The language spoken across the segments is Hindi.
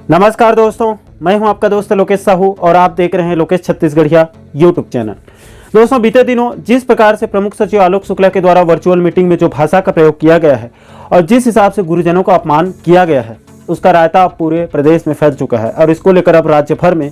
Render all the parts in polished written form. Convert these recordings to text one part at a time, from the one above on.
नमस्कार दोस्तों, मैं हूं आपका दोस्त लोकेश साहू और आप देख रहे हैं लोकेश छत्तीसगढ़िया यूट्यूब चैनल। दोस्तों, बीते दिनों जिस प्रकार से प्रमुख सचिव आलोक शुक्ला के द्वारा वर्चुअल मीटिंग में जो भाषा का प्रयोग किया गया है और जिस हिसाब से गुरुजनों का अपमान किया गया है, उसका रायता अब पूरे प्रदेश में फैल चुका है और इसको लेकर अब राज्य भर में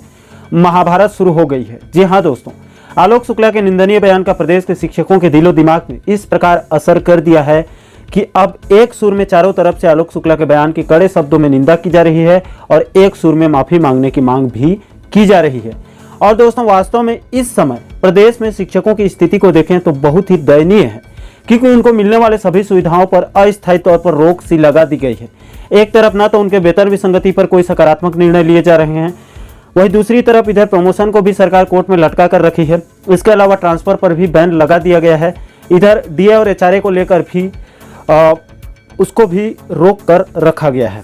महाभारत शुरू हो गई है। जी हाँ दोस्तों, आलोक शुक्ला के निंदनीय बयान का प्रदेश के शिक्षकों के दिलो दिमाग में इस प्रकार असर कर दिया है कि अब एक सुर में चारों तरफ से आलोक शुक्ला के बयान की कड़े शब्दों में निंदा की जा रही है और एक सुर में माफी मांगने की मांग भी की जा रही है। और दोस्तों, वास्तव में इस समय प्रदेश में शिक्षकों की स्थिति को देखें तो बहुत ही दयनीय है, क्योंकि उनको मिलने वाले सभी सुविधाओं पर अस्थायी तौर पर रोक सी लगा दी गई है। एक तरफ ना तो उनके वेतन विसंगति पर कोई सकारात्मक निर्णय लिए जा रहे हैं, वहीं दूसरी तरफ इधर प्रमोशन को भी सरकार कोर्ट में लटका कर रखी है। इसके अलावा ट्रांसफर पर भी बैन लगा दिया गया है। इधर डीए और एचआरए को लेकर भी उसको भी रोक कर रखा गया है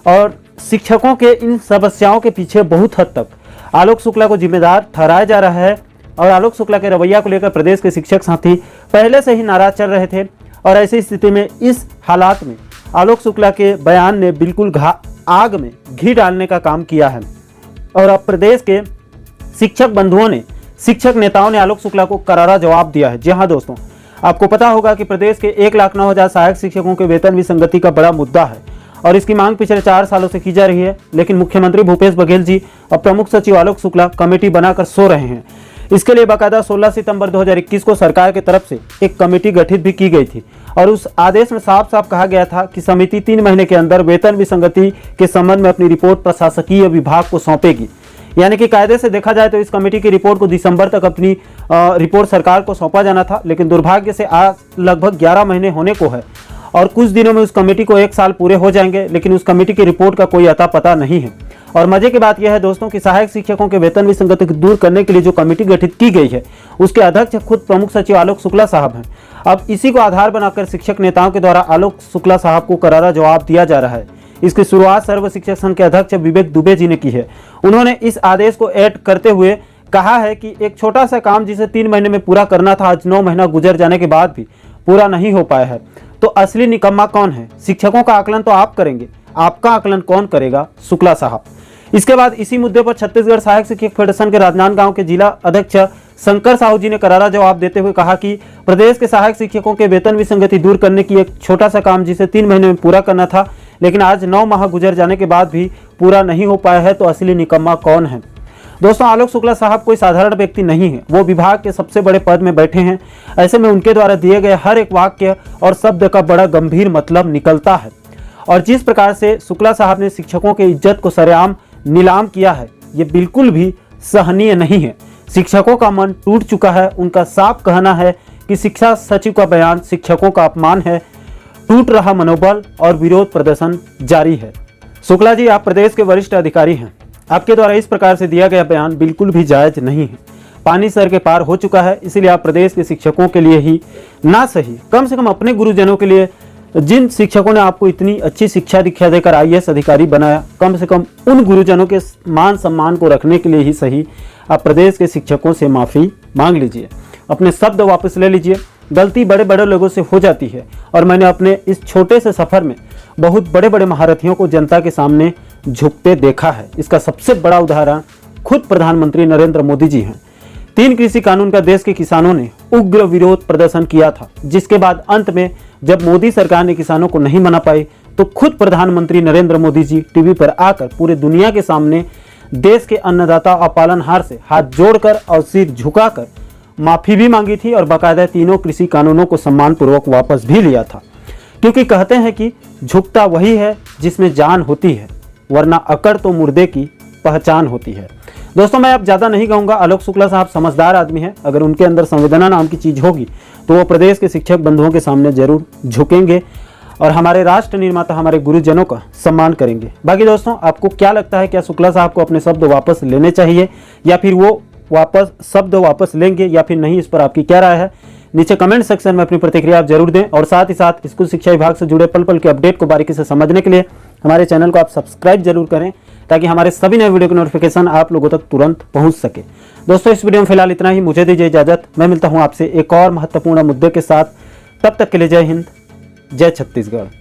और शिक्षकों के इन समस्याओं के पीछे बहुत हद तक आलोक शुक्ला को जिम्मेदार ठहराया जा रहा है। और आलोक शुक्ला के रवैया को लेकर प्रदेश के शिक्षक साथी पहले से ही नाराज चल रहे थे और ऐसी स्थिति में इस हालात में आलोक शुक्ला के बयान ने बिल्कुल आग में घी डालने का काम किया है। और अब प्रदेश के शिक्षक बंधुओं ने, शिक्षक नेताओं ने आलोक शुक्ला को करारा जवाब दिया है। जी हाँ दोस्तों, आपको पता होगा कि प्रदेश के 1,09,000 सहायक शिक्षकों के वेतन विसंगति का बड़ा मुद्दा है और इसकी मांग पिछले 4 सालों से की जा रही है, लेकिन मुख्यमंत्री भूपेश बघेल जी और प्रमुख सचिव आलोक शुक्ला कमेटी बनाकर सो रहे हैं। इसके लिए बाकायदा 16 सितंबर 2021 को सरकार की तरफ से एक कमेटी गठित भी की गई थी और उस आदेश में साफ साफ कहा गया था कि समिति 3 महीने के अंदर वेतन विसंगति के संबंध में अपनी रिपोर्ट प्रशासकीय विभाग को सौंपेगी। यानी कि कायदे से देखा जाए तो इस कमेटी की रिपोर्ट को दिसंबर तक अपनी रिपोर्ट सरकार को सौंपा जाना था, लेकिन दुर्भाग्य से आज लगभग 11 महीने होने को है और कुछ दिनों में उस कमेटी को 1 साल पूरे हो जाएंगे, लेकिन उस कमेटी की रिपोर्ट का कोई अता पता नहीं है। और मजे की बात यह है दोस्तों कि सहायक शिक्षकों के वेतन विसंगति को दूर करने के लिए जो कमेटी गठित की गई है, उसके अध्यक्ष खुद प्रमुख सचिव आलोक शुक्ला साहब हैं। अब इसी को आधार बनाकर शिक्षक नेताओं के द्वारा आलोक शुक्ला साहब को करारा जवाब दिया जा रहा है। इसकी शुरुआत सर्व शिक्षक संघ के अध्यक्ष विवेक दुबे जी ने की है। उन्होंने इस आदेश को ऐड करते हुए कहा है कि एक छोटा सा काम जिसे 3 महीने में पूरा करना था, आज 9 महीना गुजर जाने के बाद भी पूरा नहीं हो पाया है। तो असली निकम्मा कौन है? शिक्षकों का आकलन तो आप करेंगे, आपका आकलन कौन करेगा? शुक्ला साहब। इसके बाद इसी मुद्दे पर छत्तीसगढ़ सहायक शिक्षक फेडरेशन के राजनांदगांव के जिला अध्यक्ष शंकर साहू जी ने करारा जवाब देते हुए कहा कि प्रदेश के सहायक शिक्षकों के वेतन विसंगति दूर करने की एक छोटा सा काम जिसे 3 महीने में पूरा करना था, लेकिन आज 9 माह गुजर जाने के बाद भी पूरा नहीं हो पाया है, तो असली निकम्मा कौन है? दोस्तों, आलोक शुक्ला साहब कोई साधारण व्यक्ति नहीं है, वो विभाग के सबसे बड़े पद में बैठे हैं। ऐसे में उनके द्वारा दिए गए हर एक वाक्य और शब्द का बड़ा गंभीर मतलब निकलता है। और जिस प्रकार से शुक्ला साहब ने शिक्षकों की इज्जत को सरेआम नीलाम किया है, ये बिल्कुल भी सहनीय नहीं है। शिक्षकों का मन टूट चुका है। उनका साफ कहना है कि शिक्षा सचिव का बयान शिक्षकों का अपमान है। टूट रहा मनोबल और विरोध प्रदर्शन जारी है। शुक्ला जी, आप प्रदेश के वरिष्ठ अधिकारी हैं, आपके द्वारा इस प्रकार से दिया गया बयान बिल्कुल भी जायज नहीं है। पानी सर के पार हो चुका है, इसीलिए आप प्रदेश के शिक्षकों के लिए ही ना सही, कम से कम अपने गुरुजनों के लिए, जिन शिक्षकों ने आपको इतनी अच्छी शिक्षा दीक्षा देकर IAS अधिकारी बनाया, कम से कम उन गुरुजनों के मान सम्मान को रखने के लिए ही सही आप प्रदेश के शिक्षकों से माफ़ी मांग लीजिए, अपने शब्द वापस ले लीजिए। गलती बड़े बड़े लोगों से हो जाती है और मैंने अपने इस छोटे से सफ़र में बहुत बड़े बड़े महारथियों को जनता के सामने झुकते देखा है। इसका सबसे बड़ा उदाहरण खुद प्रधानमंत्री नरेंद्र मोदी जी हैं। 3 कृषि कानून का देश के किसानों ने उग्र विरोध प्रदर्शन किया था, जिसके बाद अंत में जब मोदी सरकार ने किसानों को नहीं मना पाई तो खुद प्रधानमंत्री नरेंद्र मोदी जी टीवी पर आकर पूरे दुनिया के सामने देश के अन्नदाता और पालनहार से हाथ जोड़कर और सिर झुकाकर माफ़ी भी मांगी थी और बाकायदा तीनों कृषि कानूनों को सम्मानपूर्वक वापस भी लिया था, क्योंकि कहते हैं कि झुकता वही है जिसमें जान होती है, वरना अकड़ तो मुर्दे की पहचान होती है। दोस्तों, मैं अब ज़्यादा नहीं कहूँगा। आलोक शुक्ला साहब समझदार आदमी हैं। अगर उनके अंदर संवेदना नाम की चीज़ होगी तो वो प्रदेश के शिक्षक बंधुओं के सामने जरूर झुकेंगे और हमारे राष्ट्र निर्माता, हमारे गुरुजनों का सम्मान करेंगे। बाकी दोस्तों, आपको क्या लगता है, क्या शुक्ला साहब को अपने शब्द वापस लेने चाहिए या फिर वो शब्द वापस लेंगे या फिर नहीं? इस पर आपकी क्या राय है? नीचे कमेंट सेक्शन में अपनी प्रतिक्रिया आप जरूर दें और साथ ही साथ स्कूल शिक्षा विभाग से जुड़े पल पल के अपडेट को बारीकी से समझने के लिए हमारे चैनल को आप सब्सक्राइब जरूर करें, ताकि हमारे सभी नए वीडियो की नोटिफिकेशन आप लोगों तक तुरंत पहुंच सके। दोस्तों, इस वीडियो में फिलहाल इतना ही। मुझे दीजिए इजाजत। मैं मिलता हूं आपसे एक और महत्वपूर्ण मुद्दे के साथ। तब तक के लिए जय हिंद, जय छत्तीसगढ़।